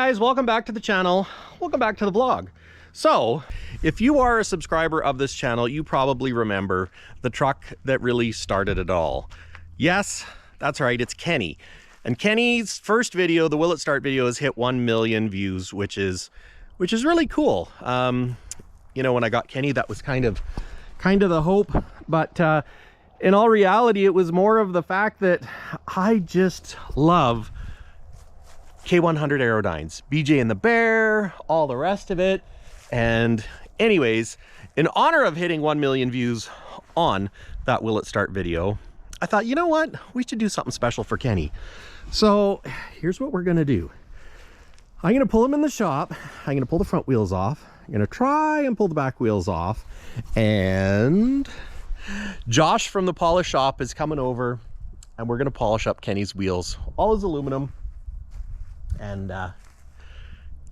guys, welcome back to the channel. Welcome back to the vlog. So if you are a subscriber of this channel, you probably remember the truck that really started it all. Yes, that's right, it's Kenny. And Kenny's first video, the Will It Start video, has hit 1 million views, which is really cool. You know, when I got Kenny, that was kind of the hope, but in all reality, it was more of the fact that I just love K100 Aerodynes, BJ and the Bear, all the rest of it. And anyways, in honor of hitting 1 million views on that Will It Start video, I thought, you know what, we should do something special for Kenny. So here's what we're gonna do. I'm gonna pull him in the shop. I'm gonna pull the front wheels off. I'm gonna try and pull the back wheels off. And Josh from the polish shop is coming over and we're gonna polish up Kenny's wheels, all his aluminum, and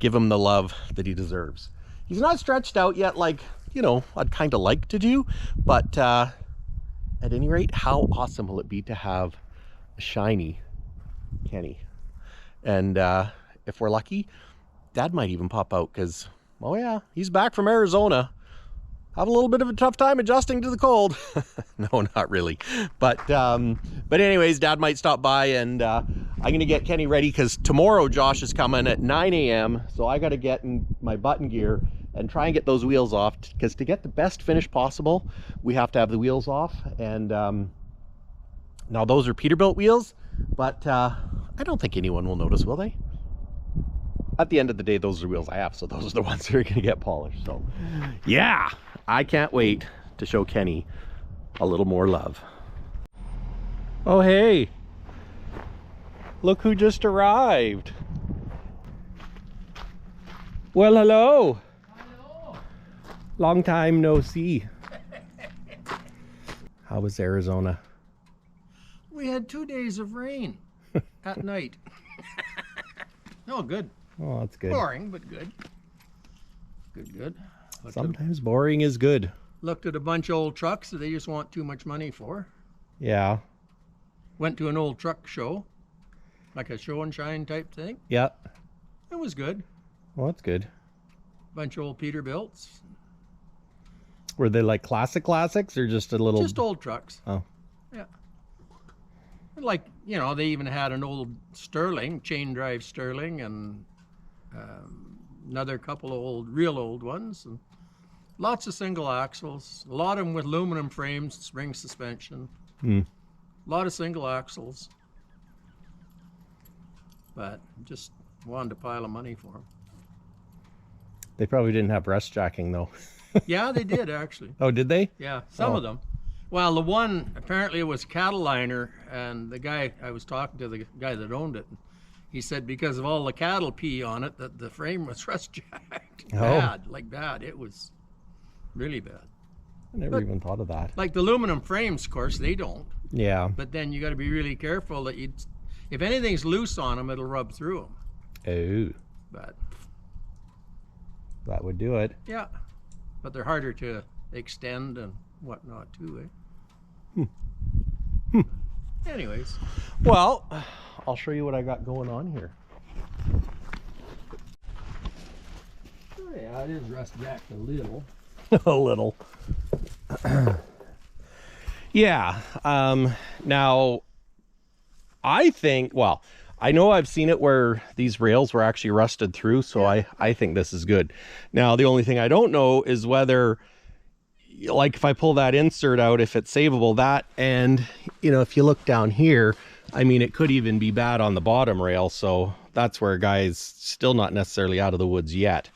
give him the love that he deserves. He's not stretched out yet like, you know, I'd kind of like to do, but at any rate, how awesome will it be to have a shiny Kenny? And if we're lucky, Dad might even pop out because, oh yeah, he's back from Arizona. Have a little bit of a tough time adjusting to the cold. No, not really. But anyways, Dad might stop by, and I'm gonna get Kenny ready because tomorrow Josh is coming at 9 a.m. So I gotta get in my button gear and try and get those wheels off, because to get the best finish possible, we have to have the wheels off. And now those are Peterbilt wheels, but I don't think anyone will notice, will they? At the end of the day, those are the wheels I have, so those are the ones that are gonna get polished. So yeah, I can't wait to show Kenny a little more love. Oh hey, look who just arrived. Well, hello. Hello. Long time no see. How was Arizona? We had 2 days of rain at night. Oh, good. Oh, that's good. Boring, but good. Good. Sometimes boring is good. Looked at a bunch of old trucks that they just want too much money for. Yeah. Went to an old truck show, like a show and shine type thing. Yep. It was good. Well, that's good. Bunch of old Peterbilts. Were they like classics or just a little? Just old trucks. Oh. Yeah. Like, you know, they even had an old Sterling, chain drive Sterling, and another couple of old, real old ones, and lots of single axles, a lot of them with aluminum frames, spring suspension, a lot of single axles, but just wanted a pile of money for them. They probably didn't have rest jacking though. Yeah, they did actually. Oh, did they? Yeah, some of them. Well, the one, apparently it was cattle liner, and the guy, I was talking to the guy that owned it, he said because of all the cattle pee on it, that the frame was rust jacked. Bad. It was really bad. I never even thought of that. Like the aluminum frames, of course, they don't. Yeah. But then you got to be really careful that if anything's loose on them, it'll rub through them. Oh. But that would do it. yeah, but they're harder to extend and whatnot too, eh? Anyways. Well, I'll show you what I got going on here. Oh yeah, it is rust jacked a little. A little. Yeah. Now, I think, well, I know I've seen it where these rails were actually rusted through, so yeah. I think this is good. Now, the only thing I don't know is whether, like if I pull that insert out, if it's savable, that, and you know, if you look down here, I mean, it could even be bad on the bottom rail, so that's where a guy's still not necessarily out of the woods yet.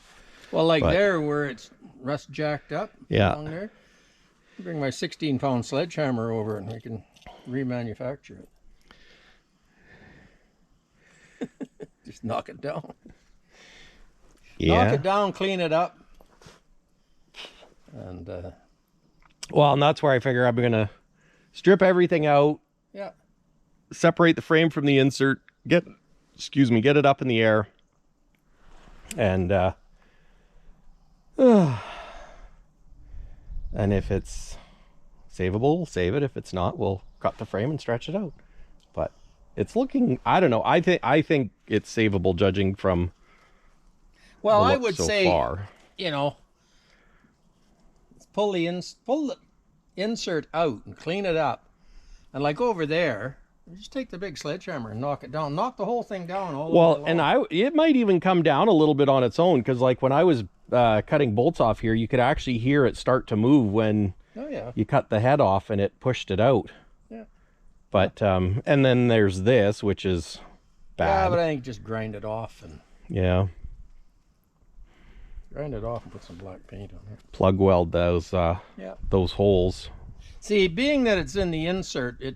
Well, like there where it's rust jacked up, yeah, along there, bring my 16-pound sledgehammer over and we can remanufacture it. Just knock it down. Yeah. Knock it down, clean it up, and well, and that's where I figure I'm gonna strip everything out. Yeah. Separate the frame from the insert. Get it up in the air, and if it's savable, we'll save it. If it's not, we'll cut the frame and stretch it out. But it's looking, I don't know, I think it's savable judging from Well, I look would so say, far. you know, pull the insert out and clean it up. And like over there, just take the big sledgehammer and knock it down. Knock the whole thing down all the way along. And it might even come down a little bit on its own, because like when I was cutting bolts off here, you could actually hear it start to move when you cut the head off and it pushed it out. Yeah. But and then there's this, which is bad. Yeah, but I think just grind it off and grind it off and put some black paint on it. Plug weld those holes. See, being that it's in the insert, it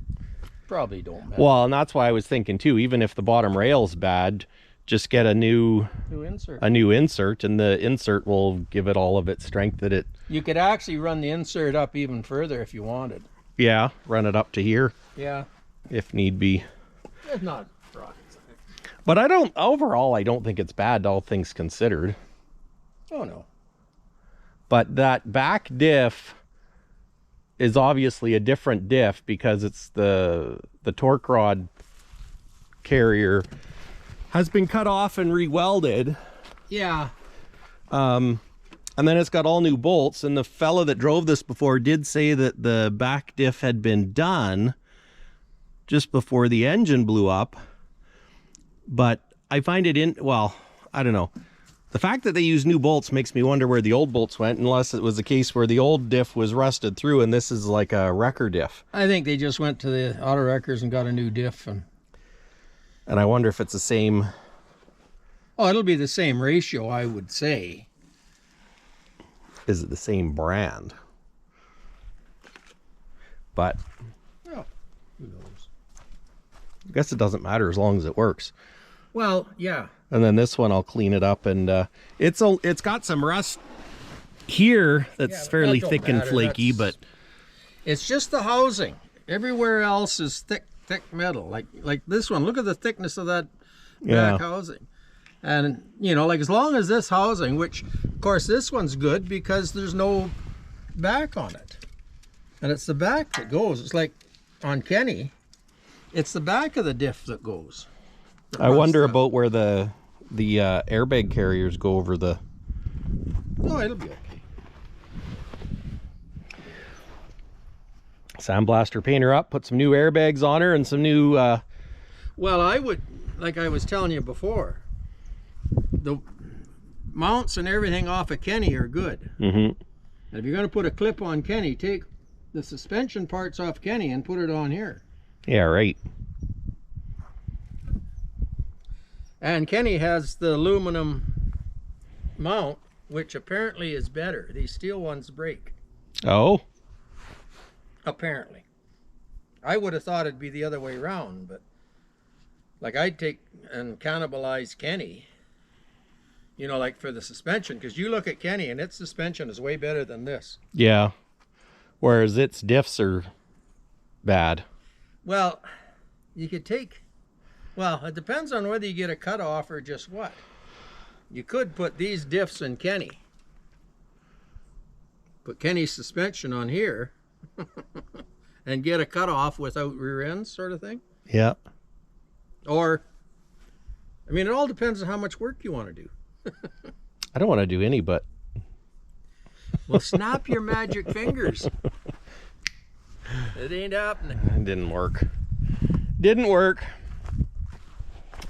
probably don't matter. Well, and that's why I was thinking too, even if the bottom rail's bad, just get a new insert, and the insert will give it all of its strength that it... You could actually run the insert up even further if you wanted. Yeah, run it up to here. Yeah. If need be. It's not rocket science. But overall, I don't think it's bad, all things considered. Oh, no. But that back diff is obviously a different diff, because it's the torque rod carrier has been cut off and re-welded. Yeah. And then it's got all new bolts, and the fella that drove this before did say that the back diff had been done just before the engine blew up. But I find it well, I don't know. The fact that they use new bolts makes me wonder where the old bolts went, unless it was a case where the old diff was rusted through and this is like a wrecker diff. I think they just went to the auto wreckers and got a new diff. And I wonder if it's the same... Oh, it'll be the same ratio, I would say. Is it the same brand? But... Oh, who knows? I guess it doesn't matter as long as it works. Well, yeah. And then this one, I'll clean it up, and it's got some rust here that's fairly thick and flaky, but it's just the housing. Everywhere else is thick metal. Like this one. Look at the thickness of that back housing. And like as long as this housing, which of course this one's good because there's no back on it, and it's the back that goes. It's like on Kenny, it's the back of the diff that goes. I wonder about where the airbag carriers go over the... Oh, it'll be okay. Sandblaster paint her up, put some new airbags on her and some new... Well, I would, like I was telling you before, the mounts and everything off of Kenny are good. Mm-hmm. And if you're going to put a clip on Kenny, take the suspension parts off Kenny and put it on here. Yeah, right. And Kenny has the aluminum mount, which apparently is better. These steel ones break. Oh? Apparently. I would have thought it'd be the other way around, but like I'd take and cannibalize Kenny, like for the suspension, because you look at Kenny and its suspension is way better than this. Yeah. Whereas its diffs are bad. Well, you could take... Well, it depends on whether you get a cutoff or just what. You could put these diffs in Kenny. Put Kenny's suspension on here and get a cutoff without rear ends sort of thing. Yeah. Or, it all depends on how much work you want to do. I don't want to do any, but... Well, snap your magic fingers. It ain't happening. It didn't work. Didn't work.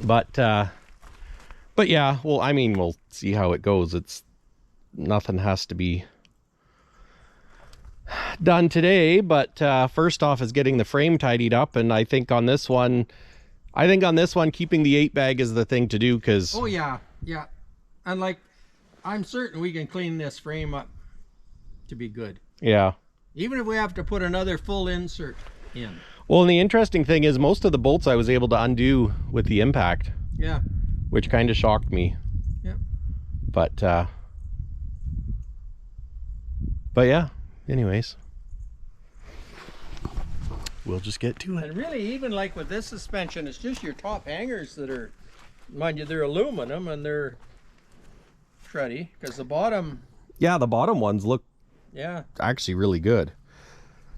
But yeah, well, we'll see how it goes. Nothing has to be done today, but first off is getting the frame tidied up, and I think on this one keeping the 8 bag is the thing to do, because... Oh yeah, yeah. And I'm certain we can clean this frame up to be good. Yeah. Even if we have to put another full insert in. Well, and the interesting thing is most of the bolts I was able to undo with the impact. Yeah. Which kind of shocked me. Yeah. But yeah, anyways. We'll just get to it. And really, even like with this suspension, it's just your top hangers that are, mind you, they're aluminum and they're cruddy, because the bottom... Yeah, the bottom ones look actually really good.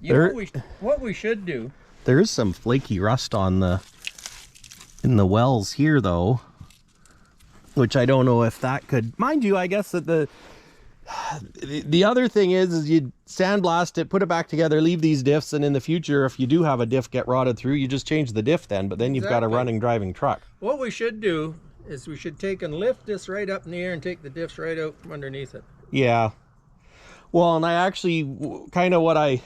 What we should do... There is some flaky rust in the wells here, though. which I don't know if that could, mind you, I guess that the other thing is you sandblast it, put it back together, leave these diffs, and in the future, if you do have a diff get rotted through, you just change the diff then, but then you've got a running, driving truck. What we should do is we should take and lift this right up in the air and take the diffs right out from underneath it. Yeah. Well, and I actually, kind of what I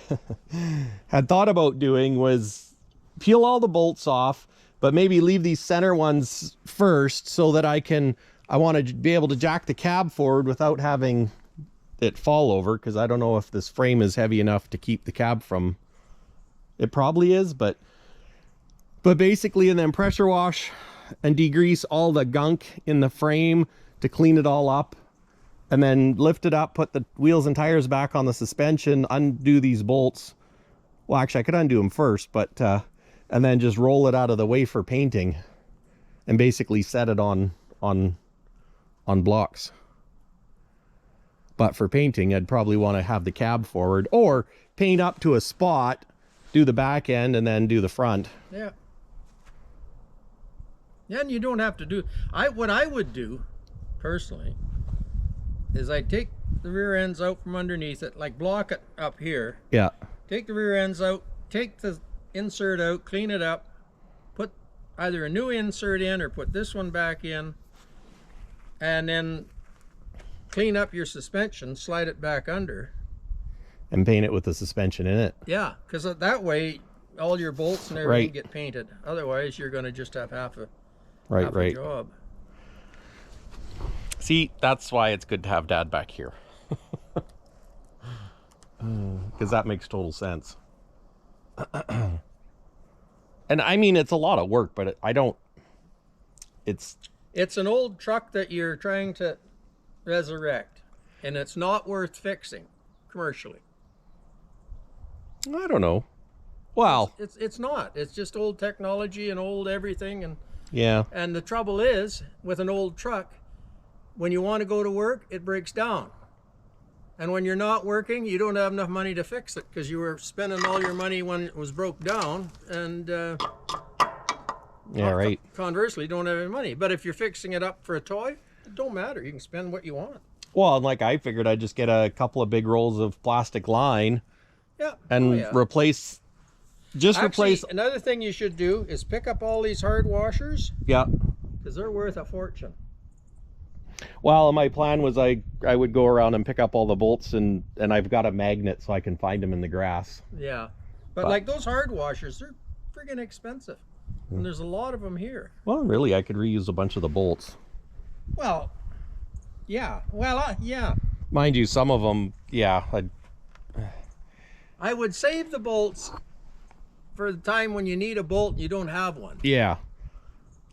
had thought about doing was peel all the bolts off, but maybe leave these center ones first so that I want to be able to jack the cab forward without having it fall over, because I don't know if this frame is heavy enough to keep the cab from, it probably is, but basically, and then pressure wash and degrease all the gunk in the frame to clean it all up, and then lift it up, put the wheels and tires back on the suspension, undo these bolts. Well, actually I could undo them first, but and then just roll it out of the way for painting and basically set it on blocks. But for painting, I'd probably want to have the cab forward, or paint up to a spot, do the back end, and then do the front. Yeah. Yeah, and you don't have to do, what I would do, personally, is I'd take the rear ends out from underneath it, like block it up here. Yeah. Take the rear ends out, take the insert out, clean it up, put either a new insert in or put this one back in, and then clean up your suspension, slide it back under. And paint it with the suspension in it. Yeah, because that way all your bolts and everything get painted. Otherwise, you're going to just have half a job. See, that's why it's good to have Dad back here. Because that makes total sense. And I mean, it's a lot of work, but it's an old truck that you're trying to resurrect, and it's not worth fixing commercially. I don't know. Well, it's not. It's just old technology and old everything, and yeah. And the trouble is with an old truck, when you want to go to work, it breaks down. And when you're not working, you don't have enough money to fix it because you were spending all your money when it was broke down, and yeah, right. Conversely, you don't have any money. But if you're fixing it up for a toy, it don't matter. You can spend what you want. Well, and like I figured I'd just get a couple of big rolls of plastic line, yeah, and replace. Replace. Another thing you should do is pick up all these hard washers. Yeah. Because they're worth a fortune. Well, my plan was I would go around and pick up all the bolts, and I've got a magnet so I can find them in the grass. Yeah. But like those hard washers, they're friggin' expensive. And there's a lot of them here. Well, really, I could reuse a bunch of the bolts. Well, yeah. Well, yeah. Mind you, some of them, yeah. I would save the bolts for the time when you need a bolt and you don't have one. Yeah.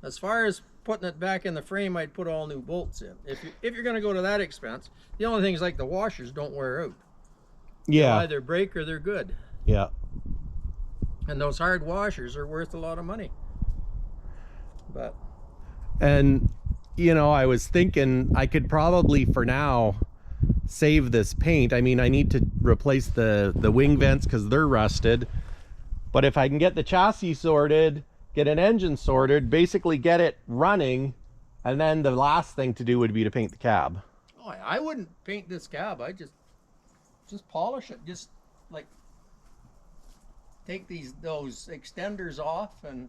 As far as putting it back in the frame, I'd put all new bolts in. If you're going to go to that expense, the only thing is like the washers don't wear out. Yeah. They'll either break or they're good. Yeah. And those hard washers are worth a lot of money. But. And, you know, I was thinking I could probably, for now, save this paint. I mean, I need to replace the wing vents because they're rusted. But if I can get the chassis sorted, get an engine sorted, basically get it running, and then the last thing to do would be to paint the cab. Oh, I wouldn't paint this cab. I just polish it. Just like take those extenders off and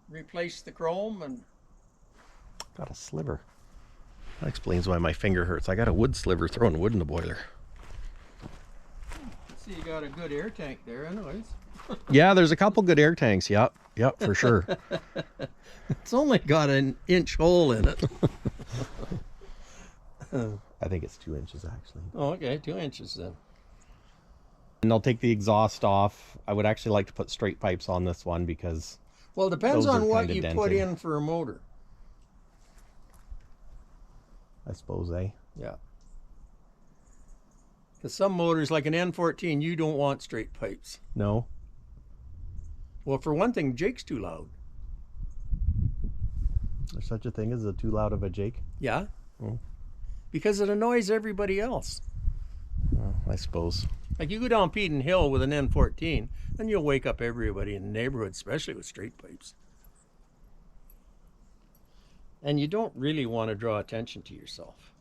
replace the chrome and. Got a sliver. That explains why my finger hurts. I got a wood sliver throwing wood in the boiler. See, you got a good air tank there, anyways. Yeah, there's a couple good air tanks. Yep, for sure. It's only got an inch hole in it. I think it's 2 inches actually. Oh, okay, 2 inches then. And I'll take the exhaust off. I would actually like to put straight pipes on this one because. Well, it depends on what you put in for a motor. I suppose, eh? Yeah. Because some motors, like an N14, you don't want straight pipes. No. Well, for one thing, Jake's too loud. There's such a thing as a too loud of a Jake? Yeah. Oh. Because it annoys everybody else. Well, I suppose. Like you go down Peden Hill with an N14, and you'll wake up everybody in the neighborhood, especially with straight pipes. And you don't really want to draw attention to yourself.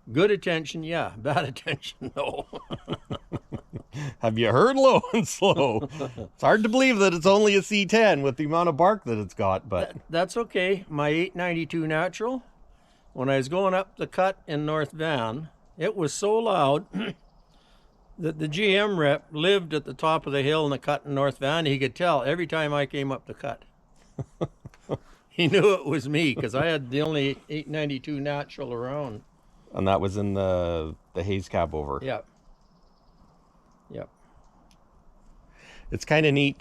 Good attention, yeah. Bad attention, no. Have you heard low and slow? It's hard to believe that it's only a C10 with the amount of bark that it's got, but... That's okay. My 892 Natural, when I was going up the cut in North Van, it was so loud that the GM rep lived at the top of the hill in the cut in North Van. He could tell every time I came up the cut. He knew it was me because I had the only 892 Natural around. And that was in the Hayes CABOVER. Yep. Yep. It's kind of neat.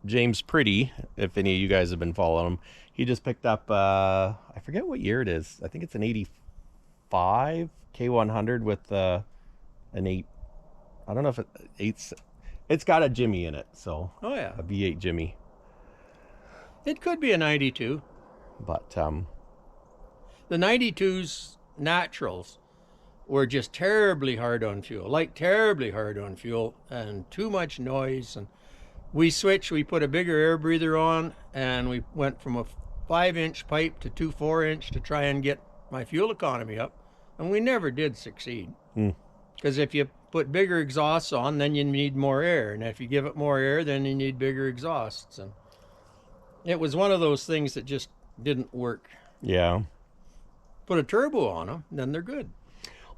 James Pretty, if any of you guys have been following him, he just picked up, I forget what year it is. I think it's an 85 K100 with an 8. I don't know if it's got a Jimmy in it. So, oh, yeah. A V8 Jimmy. It could be a 92. But the 92's Naturals were just terribly hard on fuel, like terribly hard on fuel, and too much noise. And we switched, we put a bigger air breather on, and we went from a 5-inch pipe to 2 4-inch to try and get my fuel economy up, and we never did succeed. Because if you put bigger exhausts on, then you need more air, and if you give it more air, then you need bigger exhausts. And it was one of those things that just didn't work. yeah. Put a turbo on them, then they're good.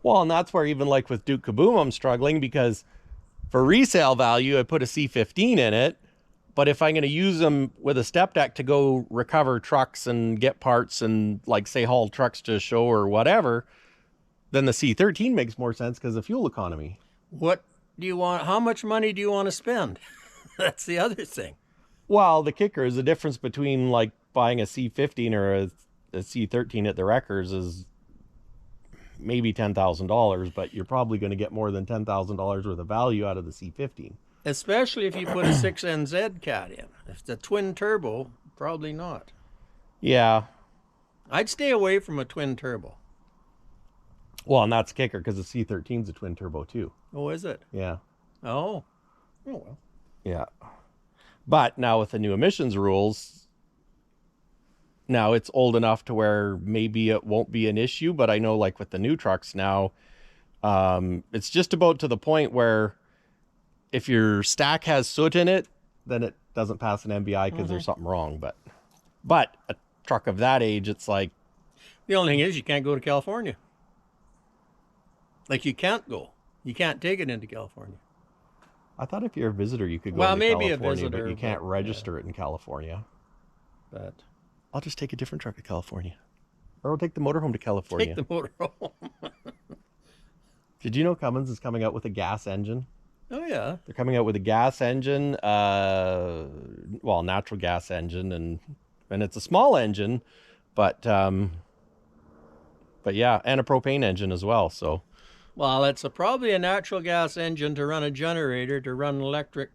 Well, and that's where even like with Duke Kaboom, I'm struggling because for resale value, I put a C15 in it. But if I'm going to use them with a step deck to go recover trucks and get parts and like say haul trucks to a show or whatever, then the C13 makes more sense because of fuel economy. What do you want? How much money do you want to spend? That's the other thing. Well, the kicker is the difference between like buying a C15 or a C13 at the wreckers is maybe $10,000, but you're probably going to get more than $10,000 worth of value out of the C15. Especially if you put a 6NZ cat in. If it's a twin turbo, probably not. Yeah. I'd stay away from a twin turbo. Well, and that's the kicker because the C13's a twin turbo too. Oh, is it? Yeah. Oh. Oh, well. Yeah. But now with the new emissions rules, now it's old enough to where maybe it won't be an issue, but I know like with the new trucks now, it's just about to the point where if your stack has soot in it, then it doesn't pass an MBI because there's something wrong. But a truck of that age, it's like... The only thing is you can't go to California. Like you can't go. You can't take it into California. I thought if you're a visitor, you could go well, into maybe California, a visitor, but you can't register it in California. But I'll just take a different truck to California. Or I'll take the motorhome to California. take the motor home. Did you know Cummins is coming out with a gas engine? Oh, yeah. They're coming out with a gas engine, well, natural gas engine, and it's a small engine, but yeah, and a propane engine as well. So, Well, it's probably a natural gas engine to run a generator to run electric.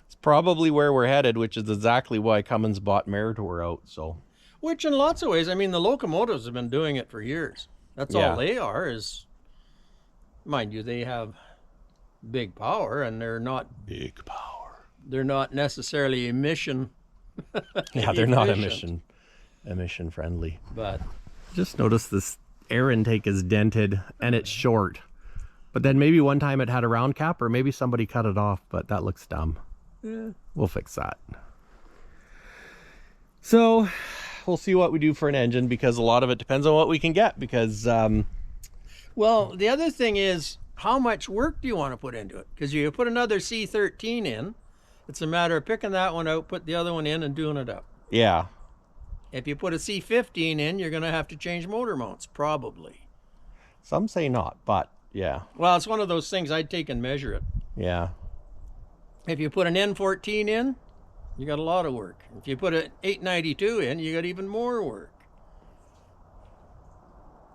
it's probably where we're headed, which is exactly why Cummins bought Meritor out. So, Which in lots of ways, I mean, the locomotives have been doing it for years. That's Yeah. all they are is, mind you, they have big power and they're not big power. They're not necessarily emission. Yeah, they're not efficient. emission friendly. But Just notice this air intake is dented and it's short. But then maybe one time it had a round cap or maybe somebody cut it off, but that looks dumb. yeah. We'll fix that. So we'll see what we do for an engine because a lot of it depends on what we can get because Well, the other thing is, how much work do you want to put into it? Because you put another C13 in, it's a matter of picking that one out, put the other one in, and doing it up. yeah. If you put a C15 in, you're going to have to change motor mounts, probably. Some say not, but yeah. Well, it's one of those things I'd take and measure it. Yeah. If you put an N14 in, you got a lot of work. If you put an 892 in, you got even more work.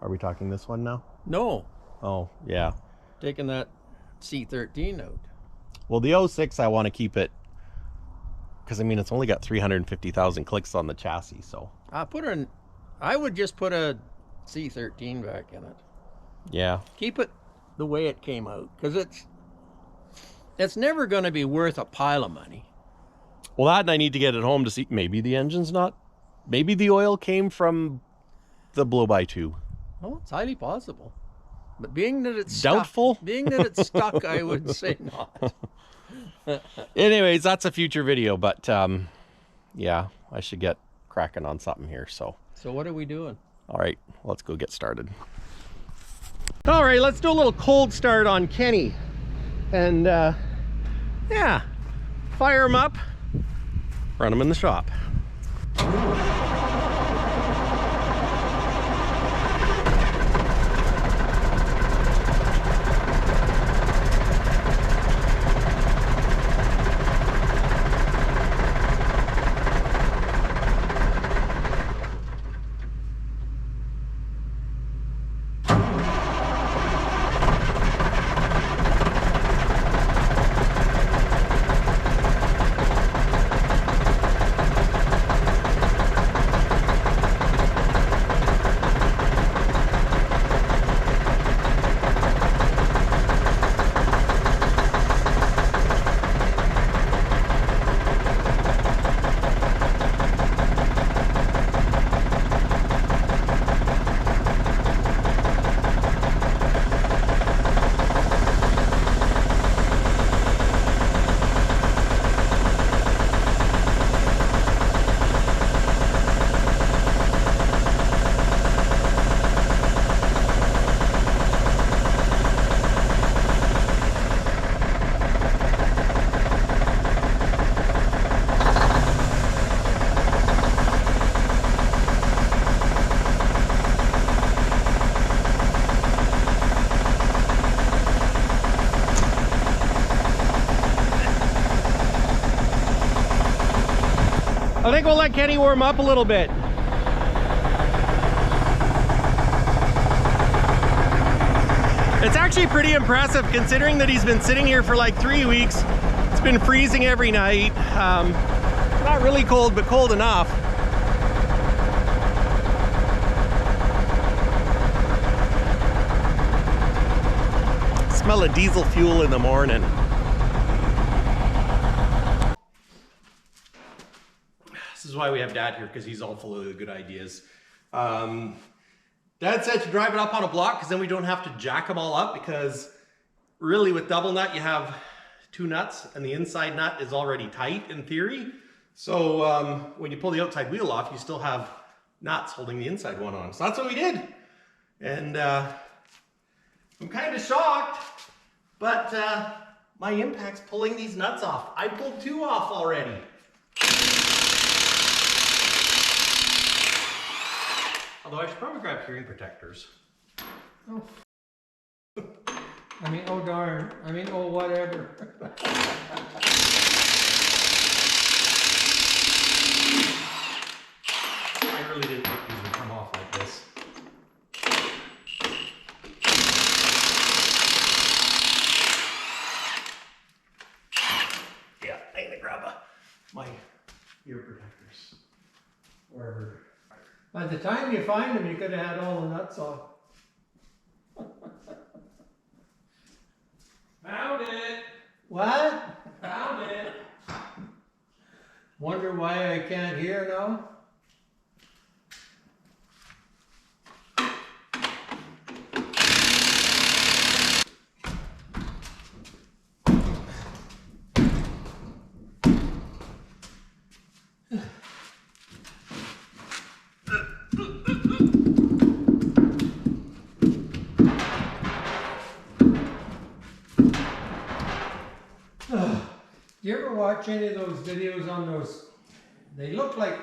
Are we talking this one now? No, Oh, yeah. taking that C13 out. Well, the 06, I want to keep it because I mean, it's only got 350,000 clicks on the chassis. So I would just put a C13 back in it. yeah. Keep it the way it came out, because it's never going to be worth a pile of money. Well, that and I need to get it home to see maybe the engine's not Maybe the oil came from the blow-by tube. Well, it's highly possible. But being that it's Doubtful? stuck, being that it's stuck, I would say not. Anyways, that's a future video, but yeah, I should get cracking on something here. So what are we doing? all right, let's go get started. All right, let's do a little cold start on Kenny. And yeah, fire him up, run him in the shop. I think we'll let Kenny warm up a little bit. It's actually pretty impressive considering that he's been sitting here for like 3 weeks. It's been freezing every night. Not really cold, but cold enough. Smell of diesel fuel in the morning. This is why we have Dad here, because he's all full of good ideas. Dad said to drive it up on a block because then we don't have to jack them all up, because really with double nut you have 2 nuts and the inside nut is already tight in theory. So when you pull the outside wheel off, you still have nuts holding the inside one on. So that's what we did. And I'm kind of shocked, but my impact's pulling these nuts off. I pulled 2 off already. Although I should probably grab hearing protectors. Oh. I mean, oh darn. I mean, oh whatever. I really didn't think these would come off like this. Yeah, I'm gonna grab my ear protectors. Wherever. By the time you find them, you could have had all the nuts off. Found it! What? Found it! Wonder why I can't hear now? Do you ever watch any of those videos on those? They look like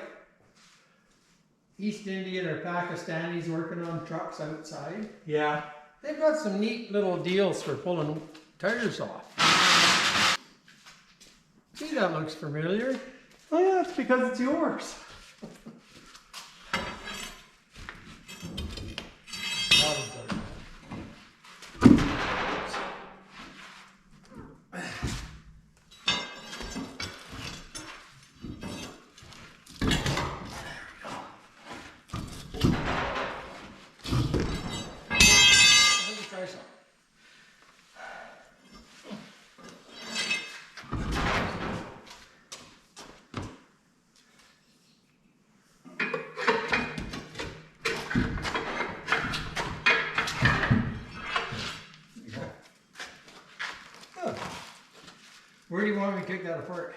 East Indian or Pakistanis working on trucks outside. Yeah. They've got some neat little deals for pulling tires off. See, that looks familiar. Oh yeah, it's because it's yours. Where do you want me to take that apart?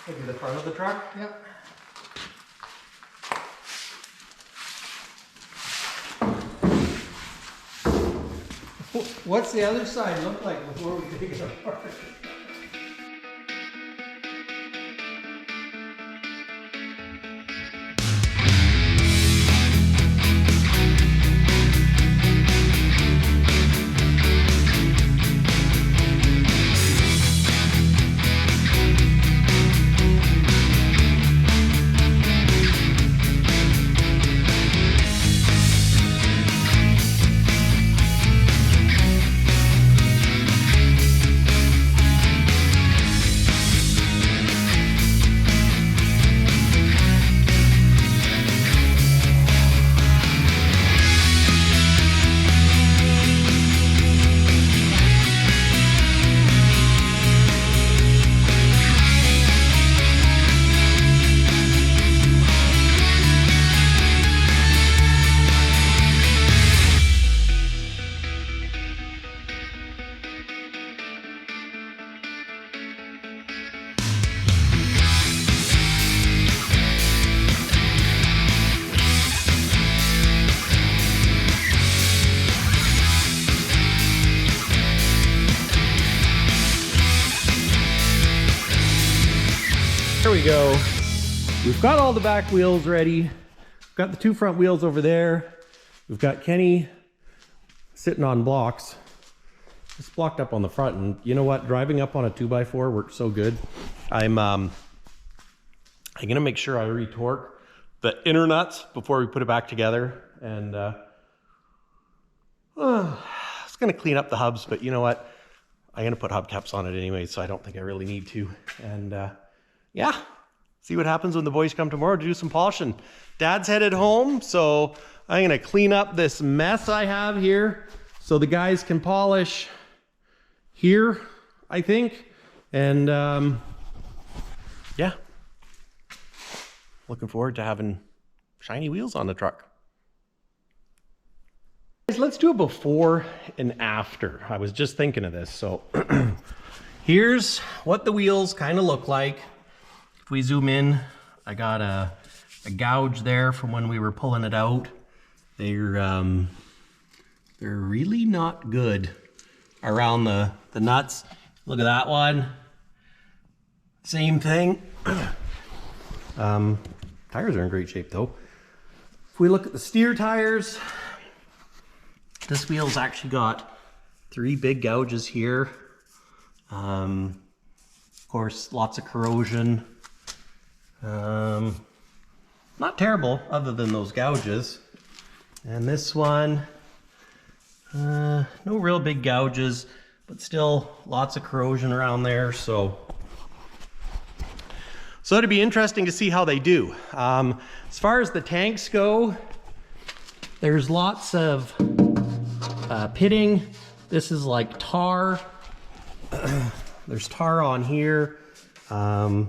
Maybe the front of the truck? Yep. What's the other side look like before we take it apart? There we go. We've got all the back wheels ready. We've got the two front wheels over there. We've got Kenny sitting on blocks. It's blocked up on the front, and you know what? Driving up on a 2x4 works so good. I'm gonna make sure I retorque the inner nuts before we put it back together, and it's gonna clean up the hubs, but you know what? I'm gonna put hubcaps on it anyway, so I don't think I really need to. And yeah, see what happens when the boys come tomorrow to do some polishing. Dad's headed home, so I'm gonna clean up this mess I have here so the guys can polish here, I think. And yeah, looking forward to having shiny wheels on the truck. Let's do a before and after. I was just thinking of this. So here's what the wheels kind of look like. If we zoom in, I got a gouge there from when we were pulling it out. They're really not good around the nuts. Look at that one. Same thing. Tires are in great shape though. If we look at the steer tires, this wheel's actually got 3 big gouges here. Of course, lots of corrosion. Not terrible other than those gouges. And this one, no real big gouges, but still lots of corrosion around there. So it'd be interesting to see how they do. As far as the tanks go, there's lots of pitting. This is like tar. There's tar on here. You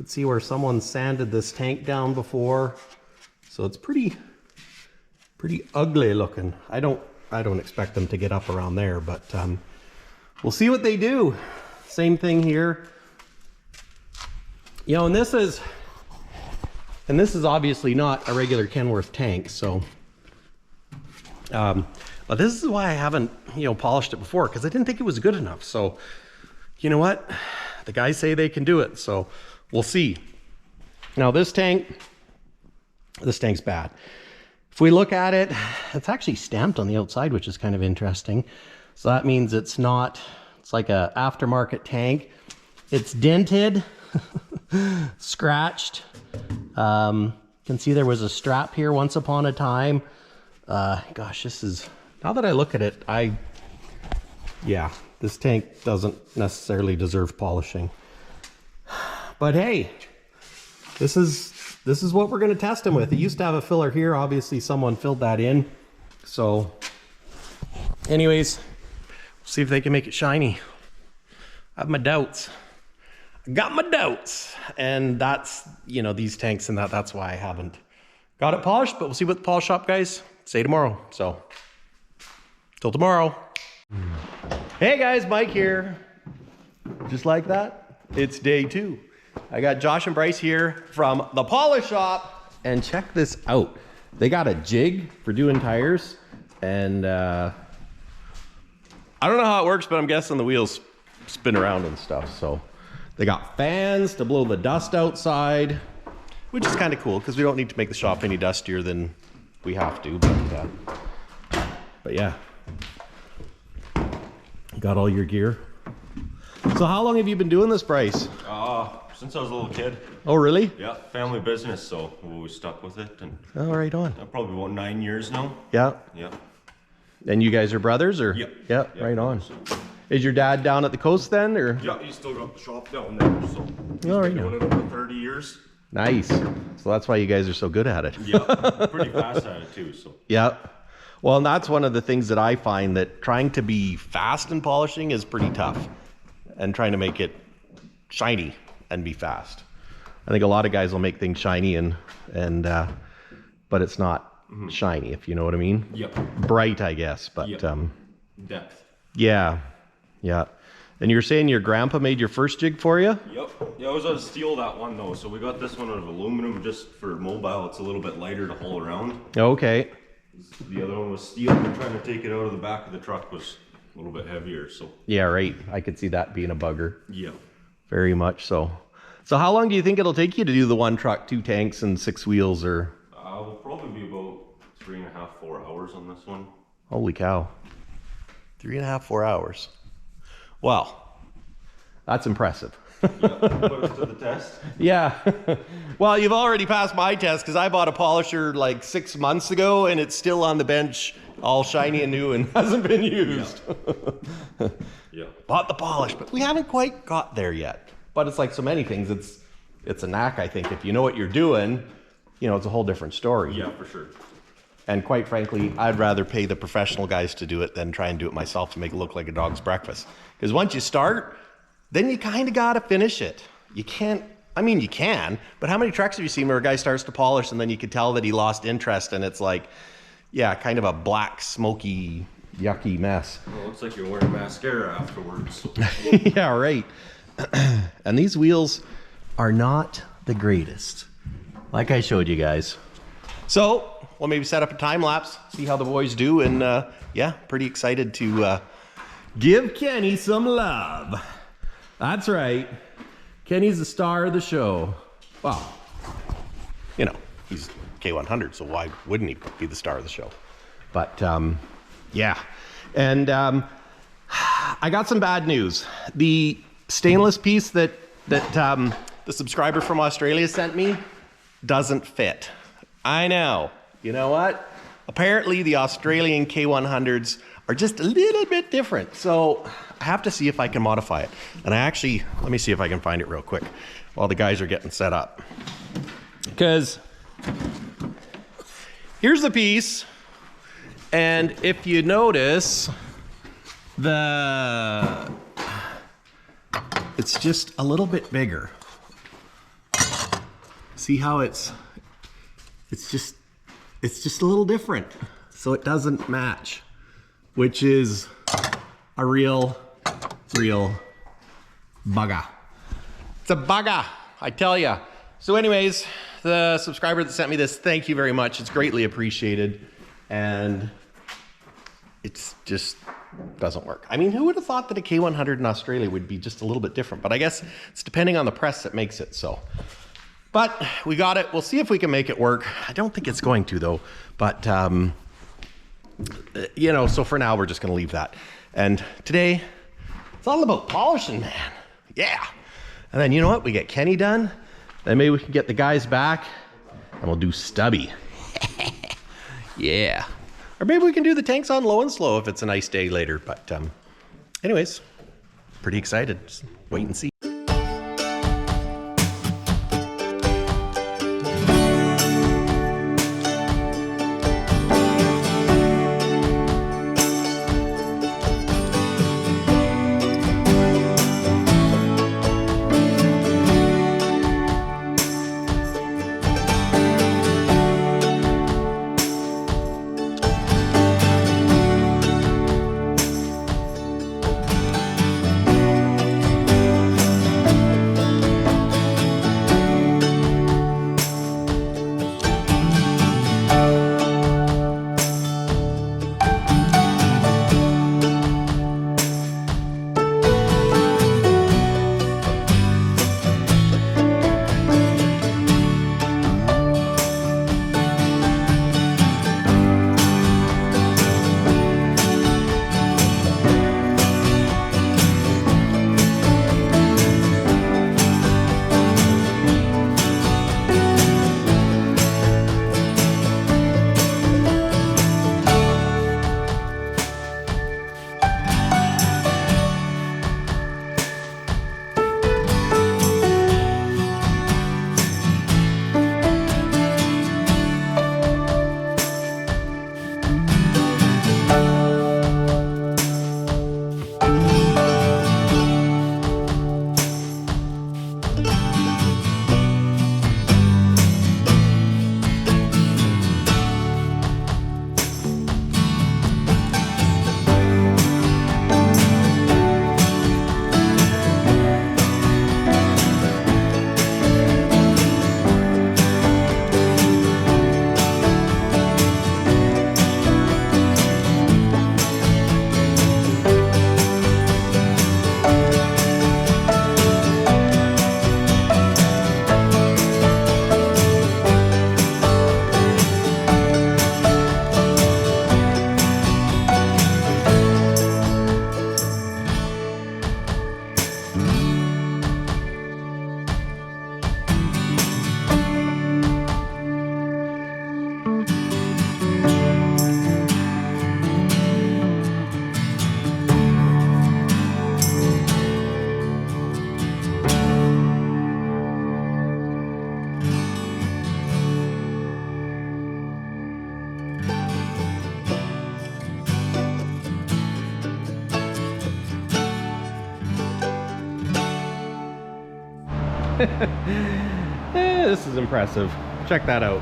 can see where someone sanded this tank down before. So it's pretty ugly looking. I don't expect them to get up around there, but we'll see what they do. Same thing here. You know, and this is obviously not a regular Kenworth tank, so but this is why I haven't, polished it before, because I didn't think it was good enough. So you know what, the guys say they can do it, so we'll see. Now this tank's bad. If we look at it, it's actually stamped on the outside, which is kind of interesting. So that means it's like a aftermarket tank. It's dented, scratched. You can see there was a strap here once upon a time. Gosh, now that I look at it, yeah, this tank doesn't necessarily deserve polishing. But hey, this is what we're going to test them with. It used to have a filler here. Obviously someone filled that in. So anyways, we'll see if they can make it shiny. I have my doubts. I got my doubts. And that's, these tanks and that's why I haven't got it polished, but we'll see what the polish shop guys say tomorrow. So till tomorrow. Hey guys, Mike here. Just like that, it's day 2. I got Josh and Bryce here from the polish shop, and check this out. They got a jig for doing tires, and I don't know how it works, but I'm guessing the wheels spin around and stuff. So they got fans to blow the dust outside, which is kind of cool because we don't need to make the shop any dustier than we have to. But yeah, got all your gear. So how long have you been doing this, Bryce? Since I was a little kid. Oh, really? Yeah, family business, so we always stuck with it. And Oh, right on. probably about 9 years now. Yeah. Yeah. And you guys are brothers, or? Yep. Yeah, Yep. right on. Is your dad down at the coast then, or? Yeah, he's still got the shop down there, so he's Oh, right been on. doing it over 30 years. Nice. So that's why you guys are so good at it. Yeah, pretty fast at it too, so. Yeah. Well, and that's one of the things that I find, that trying to be fast in polishing is pretty tough, and trying to make it shiny and be fast. I think a lot of guys will make things shiny but it's not shiny, if you know what I mean. Yep. Bright, I guess, but Yep. Depth. yeah. And you're saying your grandpa made your first jig for you? Yep. Yeah, I was out of steel, that one though, so we got this one out of aluminum just for mobile. It's a little bit lighter to haul around. Okay. The other one was steel, and trying to take it out of the back of the truck was a little bit heavier, so. Yeah, right. I could see that being a bugger. Yeah. Very much so. So how long do you think it'll take you to do the one truck, 2 tanks, and 6 wheels, or? We'll probably be about 3.5, 4 hours on this one. Holy cow. 3.5, 4 hours. Well, that's impressive. Yeah, put us to the test. Yeah. Well, you've already passed my test, because I bought a polisher like 6 months ago, and it's still on the bench, all shiny and new, and hasn't been used. Yeah. Bought the polish, but we haven't quite got there yet. But it's like so many things, it's a knack, I think. If you know what you're doing, it's a whole different story. Yeah, for sure. And quite frankly, I'd rather pay the professional guys to do it than try and do it myself to make it look like a dog's breakfast. Because once you start, then you kind of got to finish it. You can't, you can, but how many trucks have you seen where a guy starts to polish and then you could tell that he lost interest, and it's like, yeah, kind of a black, smoky, yucky mess. Well, it looks like you're wearing mascara afterwards. Yeah, right. And these wheels are not the greatest, like I showed you guys. So we'll maybe set up a time lapse, see how the boys do, and yeah, pretty excited to give Kenny some love. That's right. Kenny's the star of the show. Well, he's K100, so why wouldn't he be the star of the show? But yeah, and I got some bad news. The stainless piece that the subscriber from Australia sent me doesn't fit. I know. You know what? Apparently the Australian K100s are just a little bit different. So I have to see if I can modify it. And let me see if I can find it real quick while the guys are getting set up. Because here's the piece. And if you notice, it's just a little bit bigger. See how it's just a little different. So it doesn't match, which is a real bugger. It's a bugger, I tell ya. So anyways, the subscriber that sent me this, thank you very much. It's greatly appreciated. And it's just doesn't work. Who would have thought that a K100 in Australia would be just a little bit different? But I guess it's depending on the press that makes it so. But we got it. We'll see if we can make it work. I don't think it's going to, though. But, so for now, we're just going to leave that. And today, it's all about polishing, man. Yeah. And then, you know what? We get Kenny done. Then maybe we can get the guys back, and we'll do Stubby. Yeah. Or maybe we can do the tanks on low and slow if it's a nice day later. But anyways, pretty excited. Just wait and see. This is impressive. Check that out.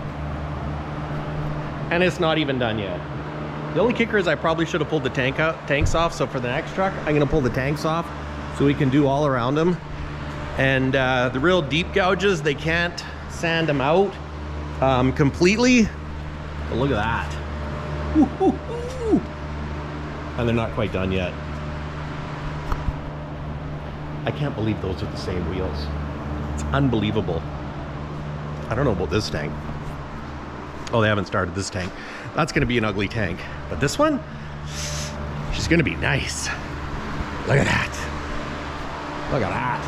And it's not even done yet. The only kicker is I probably should have pulled the tanks off. So for the next truck, I'm gonna pull the tanks off so we can do all around them. And the real deep gouges, they can't sand them out completely. But look at that. Woo-hoo-hoo. And they're not quite done yet. I can't believe those are the same wheels. It's unbelievable. I don't know about this tank. Oh, they haven't started this tank. That's gonna be an ugly tank. But this one, she's gonna be nice. Look at that. Look at that.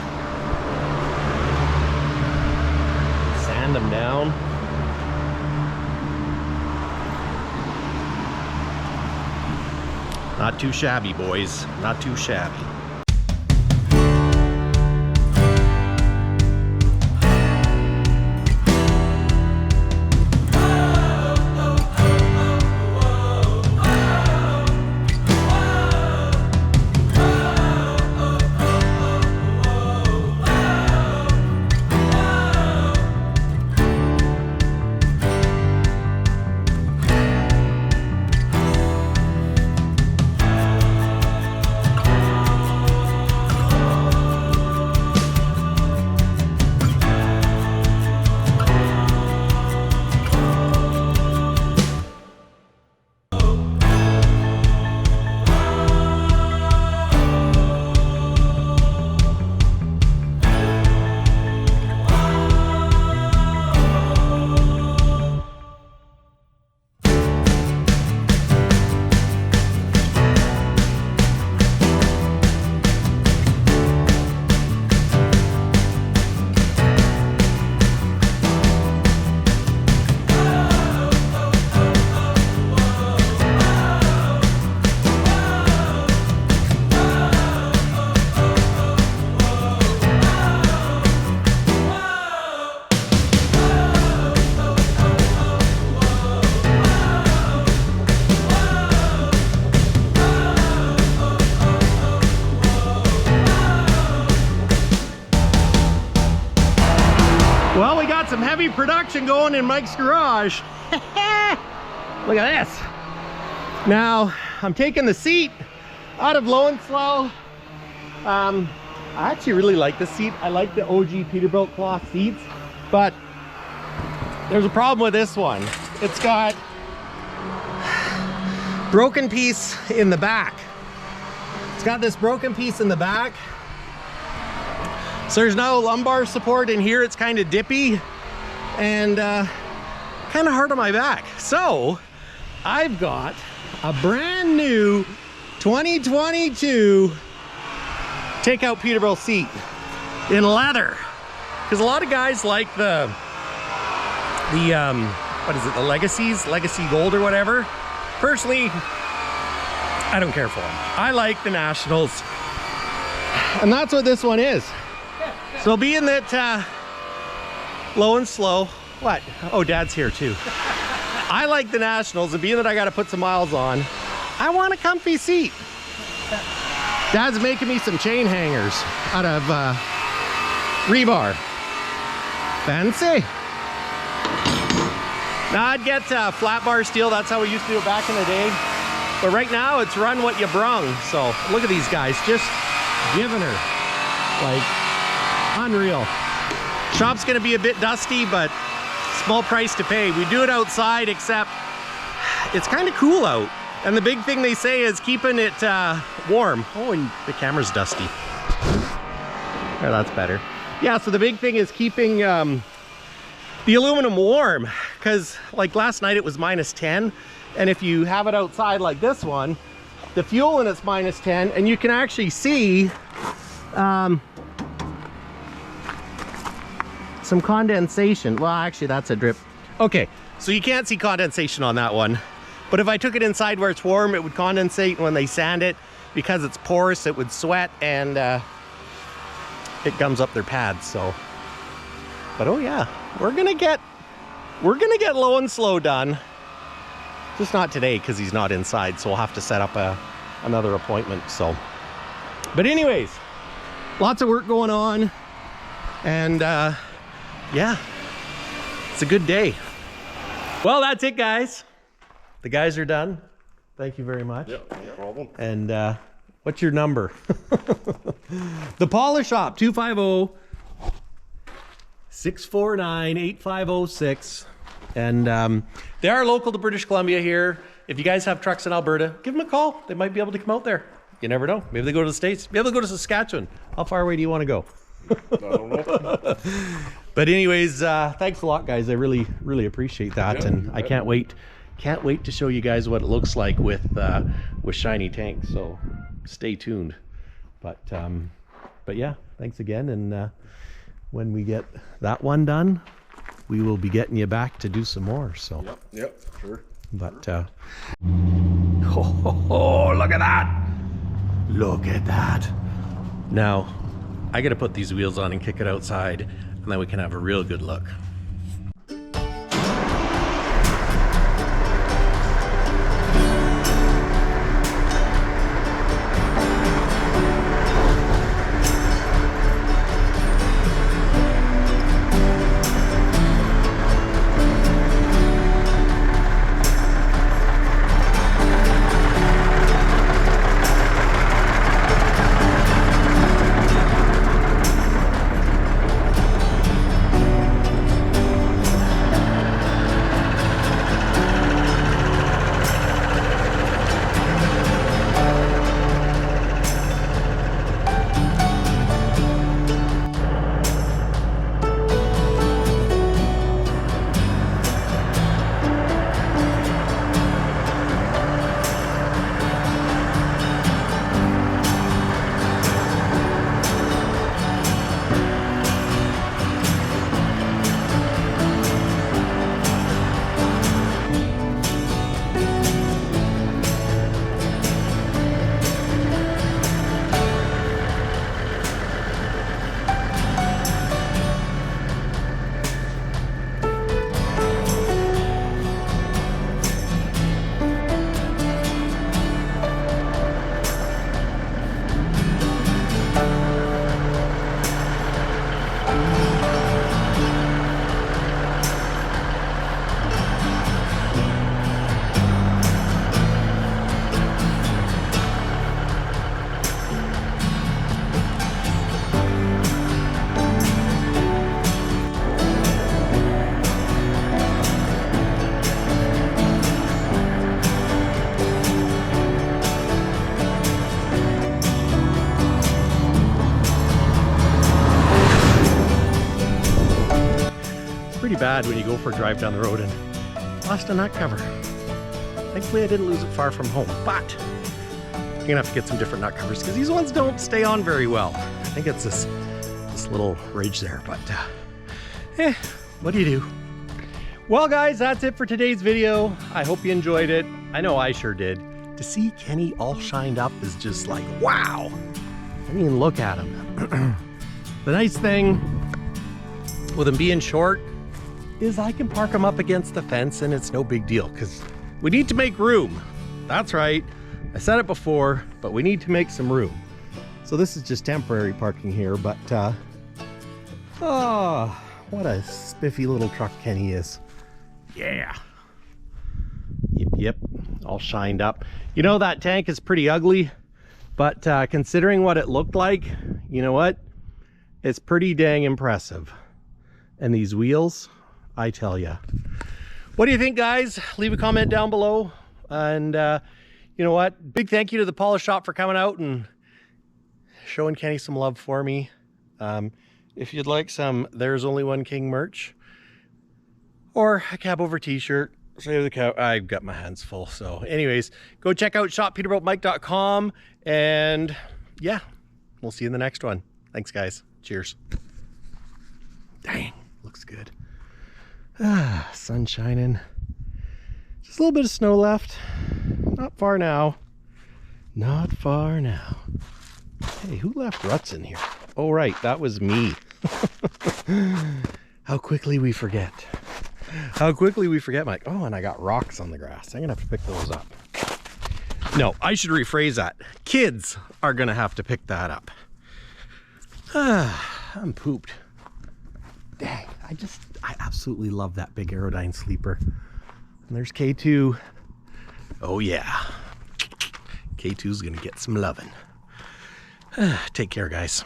Sand them down. Not too shabby, boys. Not too shabby. Well, we got some heavy production going in Mike's garage. Look at this. Now, I'm taking the seat out of Low and Slow. I actually really like this seat. I like the OG Peterbilt cloth seats, but there's a problem with this one. It's got broken piece in the back. It's got this broken piece in the back. So there's no lumbar support in here. It's kind of dippy and kind of hard on my back. So I've got a brand new 2022 takeout Peterbilt seat in leather. Because a lot of guys like the what is it, the Legacy Gold or whatever. Personally, I don't care for them. I like the Nationals. And that's what this one is. So being that Low and Slow, what? Oh, Dad's here too. I like the Nationals, and being that I got to put some miles on, I want a comfy seat. Dad's making me some chain hangers out of rebar. Fancy. Now I'd get flat bar steel. That's how we used to do it back in the day. But right now it's run what you brung. So look at these guys, just giving her like unreal. Shop's gonna be a bit dusty, but small price to pay. We do it outside, except it's kind of cool out. And the big thing they say is keeping it warm. Oh, and the camera's dusty. Oh, that's better. Yeah, so the big thing is keeping the aluminum warm, because like last night it was -10, and if you have it outside like this one, the fuel in it's -10, and you can actually see some condensation. Well, actually that's a drip. Okay, so you can't see condensation on that one, but if I took it inside where it's warm, it would condensate. When they sand it, because it's porous, it would sweat, and it gums up their pads. So, but oh yeah, we're gonna get Low and Slow done. Just not today because he's not inside, so we'll have to set up another appointment. So, but anyways, lots of work going on. And yeah, it's a good day. Well, that's it, guys. The guys are done. Thank you very much. Yeah, no problem. And what's your number? The Polish Shop, 250-649-8506. And they are local to British Columbia here. If you guys have trucks in Alberta, give them a call. They might be able to come out there. You never know. Maybe they go to the States. Maybe they'll go to Saskatchewan. How far away do you want to go? I don't know. But anyways, thanks a lot, guys. I really, really appreciate that. Yeah, and I can't wait to show you guys what it looks like with shiny tanks. So stay tuned. But yeah, thanks again. And when we get that one done, we will be getting you back to do some more. So Yep, sure. but oh, look at that. Look at that. Now, I gotta put these wheels on and kick it outside, and then we can have a real good look. Bad when you go for a drive down the road and lost a nut cover. Thankfully I didn't lose it far from home, but I'm gonna have to get some different nut covers because these ones don't stay on very well. I think it's this little ridge there, but what do you do? Well guys, that's it for today's video. I hope you enjoyed it. I know I sure did. To see Kenny all shined up is just like, wow. I mean, look at him. The nice thing with him being short is I can park them up against the fence and it's no big deal because we need to make room. That's right. I said it before, but we need to make some room. So this is just temporary parking here, but oh, what a spiffy little truck Kenny is. Yeah. Yep, all shined up. You know, that tank is pretty ugly, but considering what it looked like, you know what? It's pretty dang impressive. And these wheels, I tell ya. What do you think, guys? Leave a comment down below. And you know what? Big thank you to the Polish Shop for coming out and showing Kenny some love for me. If you'd like some There's Only One King merch or a CABOVER t-shirt, save the cow. I've got my hands full. So anyways, go check out shoppeterbiltmike.com, and yeah, we'll see you in the next one. Thanks, guys. Cheers. Dang, looks good. Sun shining. Just a little bit of snow left. Not far now. Not far now. Hey, who left ruts in here? Oh, right, that was me. How quickly we forget. How quickly we forget, Mike. Oh, and I got rocks on the grass. I'm gonna have to pick those up. No, I should rephrase that. Kids are gonna have to pick that up. I'm pooped. dang, I absolutely love that big Aerodyne sleeper. And there's K2. Oh yeah, K2's gonna get some loving. Take care, guys.